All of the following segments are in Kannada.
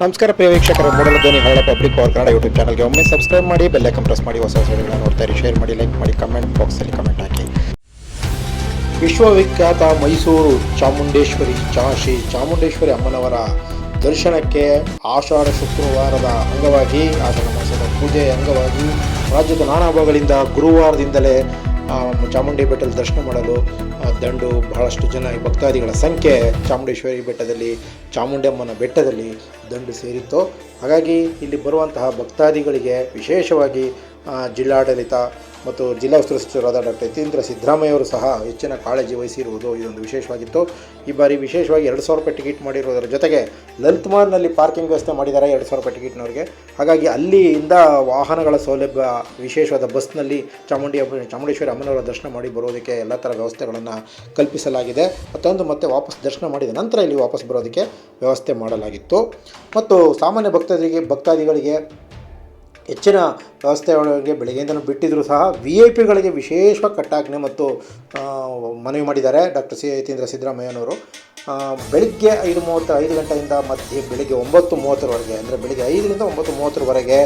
ನಮಸ್ಕಾರ ಪ್ರಿಯ ವೀಕ್ಷಕರೇ, ಮೂಡಲ ಧ್ವನಿ ಹಳ್ಳ ಪಬ್ಲಿಕ್ ಪವರ್ ಕನ್ನಡ ಯೂಟ್ಯೂಬ್ ಚಾನಲ್ಗೆ ಒಮ್ಮೆ ಸಬ್ಸ್ಕ್ರೈಬ್ ಮಾಡಿ, ಬೆಲ್ ಐಕಾನ್ ಪ್ರೆಸ್ ಮಾಡಿ, ಹೊಸ ವಿಡಿಯೋಗಳನ್ನು ನೋಡ್ತಾ ಇರಿ. ಶೇರ್ ಮಾಡಿ, ಲೈಕ್ ಮಾಡಿ, ಕಮೆಂಟ್ ಬಾಕ್ಸಲ್ಲಿ ಕಮೆಂಟ್ ಹಾಕಿ. ವಿಶ್ವವಿಖ್ಯಾತ ಮೈಸೂರು ಚಾಮುಂಡೇಶ್ವರಿ ಶ್ರೀ ಚಾಮುಂಡೇಶ್ವರಿ ಅಮ್ಮನವರ ದರ್ಶನಕ್ಕೆ ಆಷಾಢ ಶುಕ್ರವಾರದ ಅಂಗವಾಗಿ, ಆಷಾಢ ಮಾಸದ ಪೂಜೆಯ ಅಂಗವಾಗಿ ರಾಜ್ಯದ ನಾನಾ ಭಾಗಗಳಿಂದ ಗುರುವಾರದಿಂದಲೇ ಚಾಮುಂಡಿ ಬೆಟ್ಟದ ದರ್ಶನ ಮಾಡಲು ದಂಡು ಬಹಳಷ್ಟು ಜನ ಭಕ್ತಾದಿಗಳ ಸಂಖ್ಯೆ ಚಾಮುಂಡೇಶ್ವರಿ ಬೆಟ್ಟದಲ್ಲಿ, ಚಾಮುಂಡಮ್ಮನ ಬೆಟ್ಟದಲ್ಲಿ ದಂಡು ಸೇರಿತ್ತು. ಹಾಗಾಗಿ ಇಲ್ಲಿ ಬರುವಂತಹ ಭಕ್ತಾದಿಗಳಿಗೆ ವಿಶೇಷವಾಗಿ ಜಿಲ್ಲಾಡಳಿತ ಮತ್ತು ಜಿಲ್ಲಾ ಉಸ್ತುವಾರಿ ಸಚಿವರಾದ ಡಾಕ್ಟರ್ ಯತೀಂದ್ರ ಸಿದ್ದರಾಮಯ್ಯವರು ಸಹ ಹೆಚ್ಚಿನ ಕಾಳಜಿ ವಹಿಸಿರುವುದು ಇದೊಂದು ವಿಶೇಷವಾಗಿತ್ತು. ಈ ಬಾರಿ ವಿಶೇಷವಾಗಿ 2,000 ರೂಪಾಯಿ ಟಿಕೆಟ್ ಮಾಡಿರುವುದರ ಜೊತೆಗೆ ಲಲಿತ್ ಮಹಲ್ನಲ್ಲಿ ಪಾರ್ಕಿಂಗ್ ವ್ಯವಸ್ಥೆ ಮಾಡಿದ್ದಾರೆ 2,000 ರೂಪಾಯಿ ಟಿಕೆಟ್ನವ್ರಿಗೆ. ಹಾಗಾಗಿ ಅಲ್ಲಿಂದ ವಾಹನಗಳ ಸೌಲಭ್ಯ, ವಿಶೇಷವಾದ ಬಸ್ನಲ್ಲಿ ಚಾಮುಂಡೇಶ್ವರಿ ಅಮ್ಮನವರ ದರ್ಶನ ಮಾಡಿ ಬರೋದಕ್ಕೆ ಎಲ್ಲ ಥರ ವ್ಯವಸ್ಥೆಗಳನ್ನು ಕಲ್ಪಿಸಲಾಗಿದೆ. ಮತ್ತೆ ವಾಪಸ್ ದರ್ಶನ ಮಾಡಿದ ನಂತರ ಇಲ್ಲಿ ವಾಪಸ್ ಬರೋದಕ್ಕೆ ವ್ಯವಸ್ಥೆ ಮಾಡಲಾಗಿತ್ತು. ಮತ್ತು ಸಾಮಾನ್ಯ ಭಕ್ತಾದಿಗಳಿಗೆ ಹೆಚ್ಚಿನ ವ್ಯವಸ್ಥೆಯೊಳಗೆ ಬೆಳಗ್ಗೆಯಿಂದಲೂ ಬಿಟ್ಟಿದ್ದರೂ ಸಹ VIP ಗಳಿಗೆ ವಿಶೇಷವಾಗಿ ಕಟ್ಟಾಜ್ಞೆ ಮತ್ತು ಮನವಿ ಮಾಡಿದ್ದಾರೆ ಡಾಕ್ಟರ್ ಯತೀಂದ್ರ ಸಿದ್ದರಾಮಯ್ಯನವರು. ಬೆಳಗ್ಗೆ 5 ಗಂಟೆಯಿಂದ ಬೆಳಗ್ಗೆ 9:30ವರೆಗೆ, ಅಂದರೆ ಬೆಳಗ್ಗೆ 5ರಿಂದ 9:30ವರೆಗೆ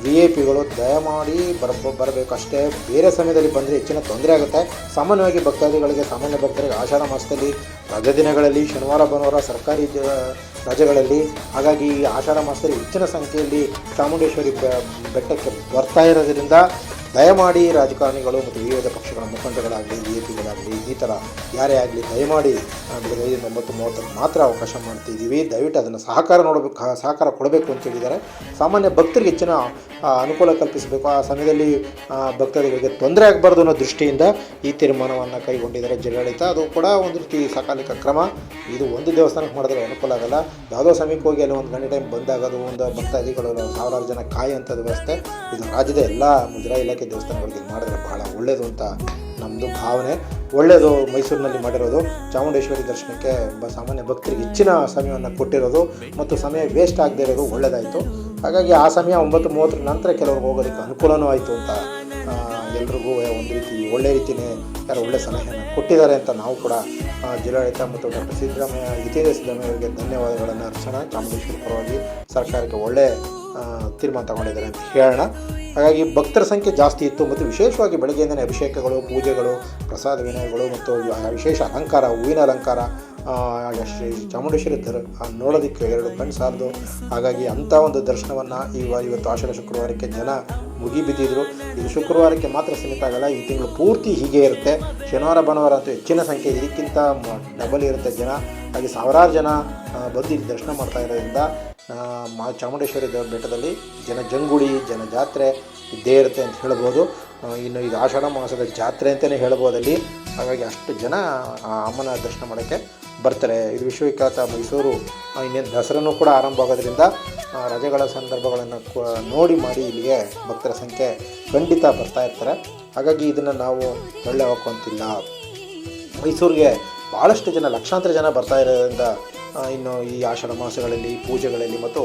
VIP ಗಳು ದಯಮಾಡಿ ಬರಬೇಕು ಅಷ್ಟೇ. ಬೇರೆ ಸಮಯದಲ್ಲಿ ಬಂದರೆ ಹೆಚ್ಚಿನ ತೊಂದರೆ ಆಗುತ್ತೆ. ಸಾಮಾನ್ಯ ಭಕ್ತರಿಗೆ ಆಷಾಢ ಮಾಸದಲ್ಲಿ ರಜಾ ದಿನಗಳಲ್ಲಿ, ಶನಿವಾರ ಭಾನುವಾರ ಸರ್ಕಾರಿ ರಜೆಗಳಲ್ಲಿ, ಹಾಗಾಗಿ ಆಷಾಢ ಮಾಸದಲ್ಲಿ ಹೆಚ್ಚಿನ ಸಂಖ್ಯೆಯಲ್ಲಿ ಚಾಮುಂಡೇಶ್ವರಿ ಬೆಟ್ಟಕ್ಕೆ ಬರ್ತಾ ಇರೋದ್ರಿಂದ ದಯಮಾಡಿ ರಾಜಕಾರಣಿಗಳು ಮತ್ತು ವಿವಿಧ ಪಕ್ಷಗಳ ಮುಖಂಡಗಳಾಗಲಿ, VIP ಗಳಾಗಲಿ, ಈ ಥರ ಯಾರೇ ಆಗಲಿ ದಯಮಾಡಿ ಬೆಳಗ್ಗೆ 5ರಿಂದ 9:30 ಮಾತ್ರ ಅವಕಾಶ ಮಾಡ್ತಿದ್ದೀವಿ. ದಯವಿಟ್ಟು ಅದನ್ನು ಸಹಕಾರ ಕೊಡಬೇಕು ಅಂತ ಹೇಳಿದ್ದಾರೆ. ಸಾಮಾನ್ಯ ಭಕ್ತರಿಗೆ ಹೆಚ್ಚಿನ ಅನುಕೂಲ ಕಲ್ಪಿಸಬೇಕು. ಆ ಸಮಯದಲ್ಲಿ ಭಕ್ತಾದಿಗಳಿಗೆ ತೊಂದರೆ ಆಗಬಾರ್ದು ಅನ್ನೋ ದೃಷ್ಟಿಯಿಂದ ಈ ತೀರ್ಮಾನವನ್ನು ಕೈಗೊಂಡಿದ್ದಾರೆ ಜಿಲ್ಲಾಡಳಿತ. ಅದು ಕೂಡ ಒಂದು ರೀತಿ ಸಕಾಲಿಕ ಕ್ರಮ. ಇದು ಒಂದು ದೇವಸ್ಥಾನಕ್ಕೆ ಮಾಡಿದ್ರೆ ಅನುಕೂಲ ಆಗಲ್ಲ. ಯಾವುದೋ ಸಮಯಕ್ಕೆ ಹೋಗಿ ಅಲ್ಲಿ ಒಂದು ಗಂಟೆ ಟೈಮ್ ಬಂದಾಗೋದು, ಒಂದು ಭಕ್ತಾದಿಗಳು 1000 ಜನ ಕಾಯುವಂಥದ್ದು ವ್ಯವಸ್ಥೆ ಇದು ರಾಜ್ಯದ ಎಲ್ಲ ಮುಜರಾಯಿ ಇಲಾಖೆ ದೇವಸ್ಥಾನಗಳಿಗೆ ಮಾಡಿದ್ರೆ ಬಹಳ ಒಳ್ಳೆಯದು ಅಂತ ನಮ್ಮದು ಭಾವನೆ. ಒಳ್ಳೆಯದು ಮೈಸೂರಿನಲ್ಲಿ ಮಾಡಿರೋದು. ಚಾಮುಂಡೇಶ್ವರಿ ದರ್ಶನಕ್ಕೆ ಸಾಮಾನ್ಯ ಭಕ್ತರಿಗೆ ಹೆಚ್ಚಿನ ಸಮಯವನ್ನು ಕೊಟ್ಟಿರೋದು ಮತ್ತು ಸಮಯ ವೇಸ್ಟ್ ಆಗದೇ ಇರೋದು ಒಳ್ಳೆಯದಾಯಿತು. ಹಾಗಾಗಿ ಆ ಸಮಯ 9:30 ನಂತರ ಕೆಲವ್ರಿಗೆ ಹೋಗೋದಕ್ಕೆ ಅನುಕೂಲನೂ ಆಯಿತು ಅಂತ ಎಲ್ರಿಗೂ ಒಂದು ರೀತಿ ಒಳ್ಳೆ ರೀತಿಯೇ ಒಳ್ಳೆ ಸಲಹೆಯನ್ನು ಕೊಟ್ಟಿದ್ದಾರೆ ಅಂತ ನಾವು ಕೂಡ ಜಿಲ್ಲಾಡಳಿತ ಮತ್ತು ಡಾಕ್ಟರ್ ಯತೀಂದ್ರ ಸಿದ್ದರಾಮಯ್ಯ ಅವರಿಗೆ ಧನ್ಯವಾದಗಳನ್ನು ಅರ್ಸೋಣ. ಚಾಮುಂಡೇಶ್ವರಿ ಪರವಾಗಿ ಸರ್ಕಾರಕ್ಕೆ ಒಳ್ಳೆ ತೀರ್ಮಾನ ತಗೊಂಡಿದ್ದಾರೆ ಅಂತ ಹೇಳೋಣ. ಹಾಗಾಗಿ ಭಕ್ತರ ಸಂಖ್ಯೆ ಜಾಸ್ತಿ ಇತ್ತು ಮತ್ತು ವಿಶೇಷವಾಗಿ ಬೆಳಗ್ಗೆಯಿಂದಲೇ ಅಭಿಷೇಕಗಳು, ಪೂಜೆಗಳು, ಪ್ರಸಾದ ವಿನಿಯೋಗಗಳು ಮತ್ತು ವಿಶೇಷ ಅಲಂಕಾರ, ಹೂವಿನ ಅಲಂಕಾರ ಶ್ರೀ ಚಾಮುಂಡೇಶ್ವರಿ ನೋಡೋದಕ್ಕೆ 2 ಕಣ್ಣು ಸಾಲದು. ಹಾಗಾಗಿ ಅಂಥ ಒಂದು ದರ್ಶನವನ್ನು ಇವತ್ತು ಆಷಾಢ ಶುಕ್ರವಾರಕ್ಕೆ ಜನ ಮುಗಿಬಿದ್ದಿದ್ರು. ಇದು ಶುಕ್ರವಾರಕ್ಕೆ ಮಾತ್ರ ಸೀಮಿತ ಆಗಲ್ಲ, ಈ ತಿಂಗಳು ಪೂರ್ತಿ ಹೀಗೆ ಇರುತ್ತೆ. ಶನಿವಾರ ಭಾನುವಾರ ಅಂತೂ ಹೆಚ್ಚಿನ ಸಂಖ್ಯೆ, ಇದಕ್ಕಿಂತ ಡಬಲ್ ಇರುತ್ತೆ ಜನ. ಹಾಗೆ ಸಾವಿರಾರು ಜನ ಬಂದು ಇಲ್ಲಿ ದರ್ಶನ ಮಾಡ್ತಾ ಇರೋದ್ರಿಂದ ಚಾಮುಂಡೇಶ್ವರಿ ಬೆಟ್ಟದಲ್ಲಿ ಜಂಗುಳಿ, ಜನ ಜಾತ್ರೆ ಇದ್ದೇ ಇರುತ್ತೆ ಅಂತ ಹೇಳ್ಬೋದು. ಇನ್ನು ಇದು ಆಷಾಢ ಮಾಸದ ಜಾತ್ರೆ ಅಂತಲೇ ಹೇಳ್ಬೋದಲ್ಲಿ. ಹಾಗಾಗಿ ಅಷ್ಟು ಜನ ಅಮ್ಮನ ದರ್ಶನ ಮಾಡೋಕ್ಕೆ ಬರ್ತಾರೆ. ಇದು ವಿಶ್ವವಿಖ್ಯಾತ ಮೈಸೂರು. ಇನ್ನೇನು ದಸರಾನೂ ಕೂಡ ಆರಂಭ ಆಗೋದ್ರಿಂದ ರಜೆಗಳ ಸಂದರ್ಭಗಳನ್ನು ನೋಡಿ ಇಲ್ಲಿಗೆ ಭಕ್ತರ ಸಂಖ್ಯೆ ಖಂಡಿತ ಬರ್ತಾ ಇರ್ತಾರೆ. ಹಾಗಾಗಿ ಇದನ್ನು ನಾವು ಒಳ್ಳೆ ಹಾಕೋಂತಿಲ್ಲ. ಮೈಸೂರಿಗೆ ಭಾಳಷ್ಟು ಜನ, ಲಕ್ಷಾಂತರ ಜನ ಬರ್ತಾ ಇರೋದ್ರಿಂದ ಇನ್ನು ಈ ಆಷಾಢ ಮಾಸಗಳಲ್ಲಿ, ಪೂಜೆಗಳಲ್ಲಿ ಮತ್ತು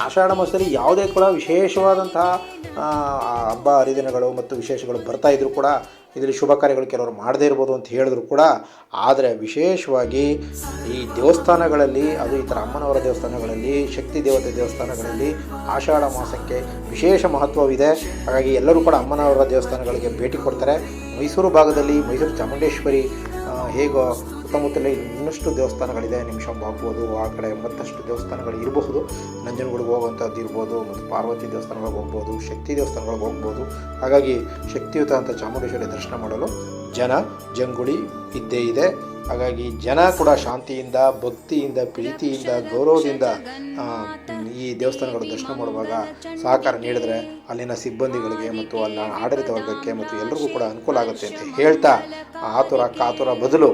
ಆಷಾಢ ಮಾಸದಲ್ಲಿ ಯಾವುದೇ ಕೂಡ ವಿಶೇಷವಾದಂತಹ ಹಬ್ಬ ಹರಿದಿನಗಳು ಮತ್ತು ವಿಶೇಷಗಳು ಬರ್ತಾಯಿದ್ರು ಕೂಡ ಇದರಲ್ಲಿ ಶುಭ ಕಾರ್ಯಗಳು ಕೆಲವರು ಮಾಡದೇ ಇರ್ಬೋದು ಅಂತ ಹೇಳಿದ್ರು ಕೂಡ, ಆದರೆ ವಿಶೇಷವಾಗಿ ಈ ದೇವಸ್ಥಾನಗಳಲ್ಲಿ, ಅದು ಈ ಥರ ಅಮ್ಮನವರ ದೇವಸ್ಥಾನಗಳಲ್ಲಿ, ಶಕ್ತಿ ದೇವತೆ ದೇವಸ್ಥಾನಗಳಲ್ಲಿ ಆಷಾಢ ಮಾಸಕ್ಕೆ ವಿಶೇಷ ಮಹತ್ವವಿದೆ. ಹಾಗಾಗಿ ಎಲ್ಲರೂ ಕೂಡ ಅಮ್ಮನವರ ದೇವಸ್ಥಾನಗಳಿಗೆ ಭೇಟಿ ಕೊಡ್ತಾರೆ. ಮೈಸೂರು ಭಾಗದಲ್ಲಿ ಮೈಸೂರು ಚಾಮುಂಡೇಶ್ವರಿ ಹೇಗೋ ಸುತ್ತಮುತ್ತಲೇ ಇನ್ನಷ್ಟು ದೇವಸ್ಥಾನಗಳಿದೆ. ನಿಮಿಷಂಬ ಆಗ್ಬೋದು, ಆ ಕಡೆ ಮತ್ತಷ್ಟು ದೇವಸ್ಥಾನಗಳು ಇರಬಹುದು. ನಂಜನಗೂಡಿಗೆ ಹೋಗುವಂಥದ್ದು ಇರ್ಬೋದು, ಮತ್ತು ಪಾರ್ವತಿ ದೇವಸ್ಥಾನಗಳಿಗೆ ಹೋಗ್ಬೋದು, ಶಕ್ತಿ ದೇವಸ್ಥಾನಗಳಿಗೆ ಹೋಗ್ಬೋದು. ಹಾಗಾಗಿ ಶಕ್ತಿಯುತ ಅಂತ ಚಾಮುಂಡೇಶ್ವರಿ ದರ್ಶನ ಮಾಡಲು ಜಂಗುಳಿ ಇದ್ದೇ ಇದೆ. ಹಾಗಾಗಿ ಜನ ಕೂಡ ಶಾಂತಿಯಿಂದ, ಭಕ್ತಿಯಿಂದ, ಪ್ರೀತಿಯಿಂದ, ಗೌರವದಿಂದ ಈ ದೇವಸ್ಥಾನಗಳ ದರ್ಶನ ಮಾಡುವಾಗ ಸಹಕಾರ ನೀಡಿದ್ರೆ ಅಲ್ಲಿನ ಸಿಬ್ಬಂದಿಗಳಿಗೆ ಮತ್ತು ಅಲ್ಲಿನ ಆಡಳಿತ ವರ್ಗಕ್ಕೆ ಮತ್ತು ಎಲ್ರಿಗೂ ಕೂಡ ಅನುಕೂಲ ಆಗುತ್ತೆ ಅಂತ ಹೇಳ್ತಾ, ಕಾತುರ ಬದಲು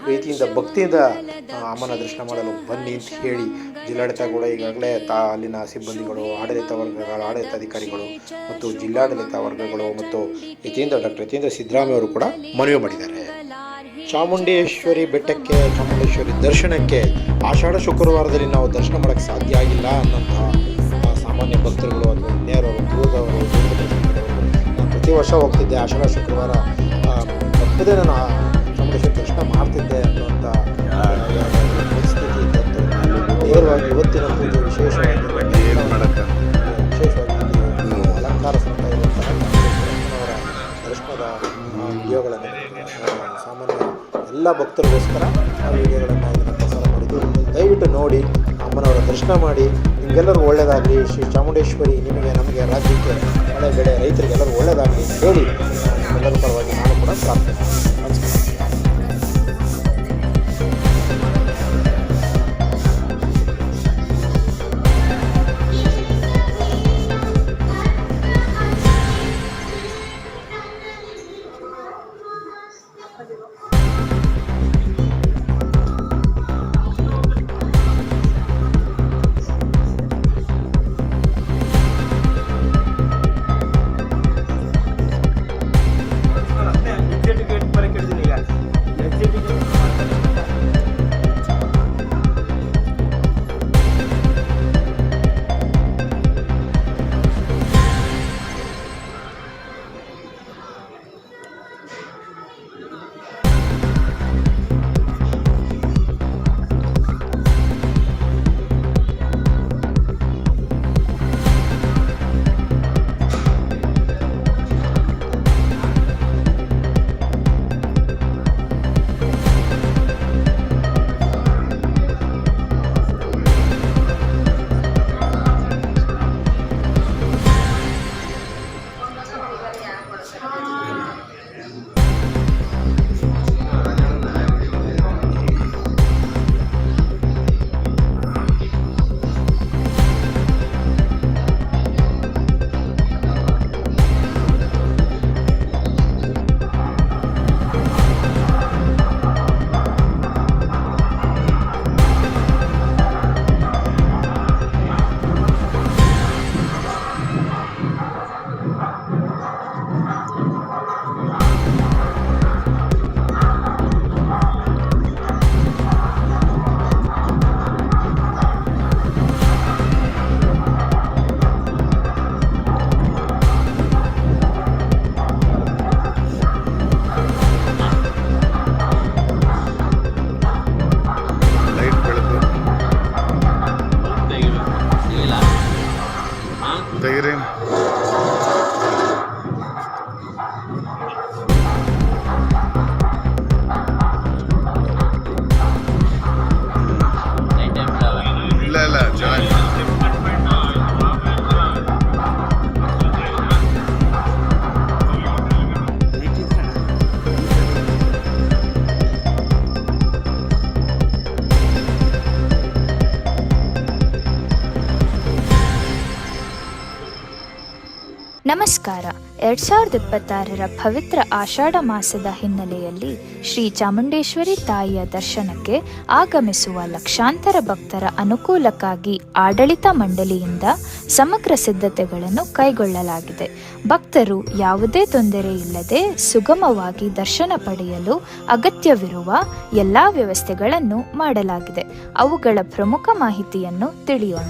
ಪ್ರೀತಿಯಿಂದ, ಭಕ್ತಿಯಿಂದ ಅಮ್ಮನ ದರ್ಶನ ಮಾಡಲು ಬನ್ನಿ ಅಂತ ಹೇಳಿ ಜಿಲ್ಲಾಡಳಿತ ಕೂಡ ಈಗಾಗಲೇ ಅಲ್ಲಿನ ಸಿಬ್ಬಂದಿಗಳು, ಆಡಳಿತಾಧಿಕಾರಿಗಳು ಮತ್ತು ಜಿಲ್ಲಾಡಳಿತ ವರ್ಗಗಳು ಮತ್ತು ಡಾಕ್ಟರ್ ಯತೀಂದ್ರ ಸಿದ್ದರಾಮಯ್ಯ ಅವರು ಕೂಡ ಮನವಿ ಮಾಡಿದ್ದಾರೆ. ಚಾಮುಂಡೇಶ್ವರಿ ಬೆಟ್ಟಕ್ಕೆ, ಚಾಮುಂಡೇಶ್ವರಿ ದರ್ಶನಕ್ಕೆ ಆಷಾಢ ಶುಕ್ರವಾರದಲ್ಲಿ ನಾವು ದರ್ಶನ ಮಾಡೋಕ್ಕೆ ಸಾಧ್ಯ ಆಗಿಲ್ಲ ಅನ್ನೋಂತಹ ಸಾಮಾನ್ಯ ಭಕ್ತರುಗಳು ಅಥವಾ ಇನ್ಯಾರವರು, ದೂರದವರು, ನಾನು ಪ್ರತಿ ವರ್ಷ ಹೋಗ್ತಿದ್ದೆ. ಆಷಾಢ ಶುಕ್ರವಾರ ತಪ್ಪದೇ ನಾನು ಚಾಮುಂಡೇಶ್ವರಿ ದರ್ಶನ ಮಾಡ್ತಿದ್ದೆ ಅನ್ನುವಂಥ ಪರಿಸ್ಥಿತಿ ಇದ್ದಂಥ ನೇರವಾಗಿ ಇವತ್ತಿನ ಪೂಜೆ ವಿಶೇಷವಾಗಿ ಅಲಂಕಾರ ಸಹಿತ ಇರುವಂತಹ ಅಮ್ಮನವರ ದರ್ಶನದ ವಿಡಿಯೋಗಳನ್ನು ಸಾಮಾನ್ಯ ಎಲ್ಲ ಭಕ್ತರಿಗೋಸ್ಕರ ಆ ವಿಡಿಯೋಗಳನ್ನು ಇದನ್ನು ಪ್ರಸಾರ ಮಾಡಿದ್ದು. ದಯವಿಟ್ಟು ನೋಡಿ, ಅಮ್ಮನವರ ದರ್ಶನ ಮಾಡಿ. ನಿಮಗೆಲ್ಲರಿಗೂ ಒಳ್ಳೆಯದಾಗಲಿ. ಶ್ರೀ ಚಾಮುಂಡೇಶ್ವರಿ ನಿಮಗೆ, ನಮಗೆ, ರಾಜ್ಯಕ್ಕೆ, ಮಳೆ ಬೆಳೆ ರೈತರಿಗೆಲ್ಲರಿಗೂ ಒಳ್ಳೆಯದಾಗಲಿ ಅಂತ ಹೇಳಿ ಎಲ್ಲರ ಪರವಾಗಿ ನಾನು ಕೂಡ ಪ್ರಾರ್ಥನೆ ಮಾಡ್ತೀನಿ. ನಮಸ್ಕಾರ. ನಮಸ್ಕಾರ. 2026ರ ಪವಿತ್ರ ಆಷಾಢ ಮಾಸದ ಹಿನ್ನೆಲೆಯಲ್ಲಿ ಶ್ರೀ ಚಾಮುಂಡೇಶ್ವರಿ ತಾಯಿಯ ದರ್ಶನಕ್ಕೆ ಆಗಮಿಸುವ ಲಕ್ಷಾಂತರ ಭಕ್ತರ ಅನುಕೂಲಕ್ಕಾಗಿ ಆಡಳಿತ ಮಂಡಳಿಯಿಂದ ಸಮಗ್ರ ಸಿದ್ಧತೆಗಳನ್ನು ಕೈಗೊಳ್ಳಲಾಗಿದೆ. ಭಕ್ತರು ಯಾವುದೇ ತೊಂದರೆ ಇಲ್ಲದೆ ಸುಗಮವಾಗಿ ದರ್ಶನ ಪಡೆಯಲು ಅಗತ್ಯವಿರುವ ಎಲ್ಲ ವ್ಯವಸ್ಥೆಗಳನ್ನು ಮಾಡಲಾಗಿದೆ. ಅವುಗಳ ಪ್ರಮುಖ ಮಾಹಿತಿಯನ್ನು ತಿಳಿಯೋಣ.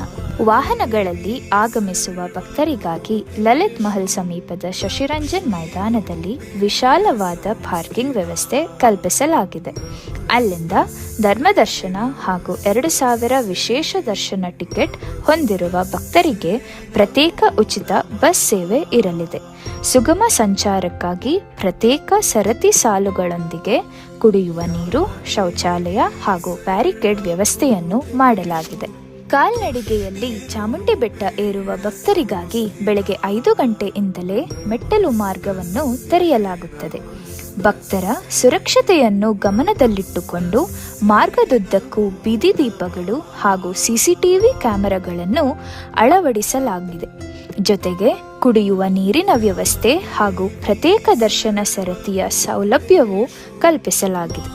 ವಾಹನಗಳಲ್ಲಿ ಆಗಮಿಸುವ ಭಕ್ತರಿಗಾಗಿ ಲಲಿತ್ ಮಹಲ್ ಸಮೀಪದ ಶಶಿರಂಜನ್ ಮೈದಾನದಲ್ಲಿ ವಿಶಾಲವಾದ ಪಾರ್ಕಿಂಗ್ ವ್ಯವಸ್ಥೆ ಕಲ್ಪಿಸಲಾಗಿದೆ. ಅಲ್ಲಿಂದ ಧರ್ಮದರ್ಶನ ಹಾಗೂ 2000 ವಿಶೇಷ ದರ್ಶನ ಟಿಕೆಟ್ ಹೊಂದಿರುವ ಭಕ್ತರಿಗೆ ಪ್ರತ್ಯೇಕ ಉಚಿತ ಬಸ್ ಸೇವೆ ಇರಲಿದೆ. ಸುಗಮ ಸಂಚಾರಕ್ಕಾಗಿ ಪ್ರತ್ಯೇಕ ಸರತಿ ಸಾಲುಗಳೊಂದಿಗೆ ಕುಡಿಯುವ ನೀರು, ಶೌಚಾಲಯ ಹಾಗೂ ಬ್ಯಾರಿಕೇಡ್ ವ್ಯವಸ್ಥೆಯನ್ನು ಮಾಡಲಾಗಿದೆ. ಕಾಲ್ನಡಿಗೆಯಲ್ಲಿ ಚಾಮುಂಡಿ ಬೆಟ್ಟ ಏರುವ ಭಕ್ತರಿಗಾಗಿ ಬೆಳಗ್ಗೆ 5 ಗಂಟೆಯಿಂದಲೇ ಮೆಟ್ಟಲು ಮಾರ್ಗವನ್ನು ತೆರೆಯಲಾಗುತ್ತದೆ. ಭಕ್ತರ ಸುರಕ್ಷತೆಯನ್ನು ಗಮನದಲ್ಲಿಟ್ಟುಕೊಂಡು ಮಾರ್ಗದುದ್ದಕ್ಕೂ ಬೀದಿ ದೀಪಗಳು ಹಾಗೂ ಸಿಸಿಟಿವಿ ಕ್ಯಾಮೆರಾಗಳನ್ನು ಅಳವಡಿಸಲಾಗಿದೆ. ಜೊತೆಗೆ ಕುಡಿಯುವ ನೀರಿನ ವ್ಯವಸ್ಥೆ ಹಾಗೂ ಪ್ರತ್ಯೇಕ ದರ್ಶನ ಸರತಿಯ ಸೌಲಭ್ಯವೂ ಕಲ್ಪಿಸಲಾಗಿದೆ.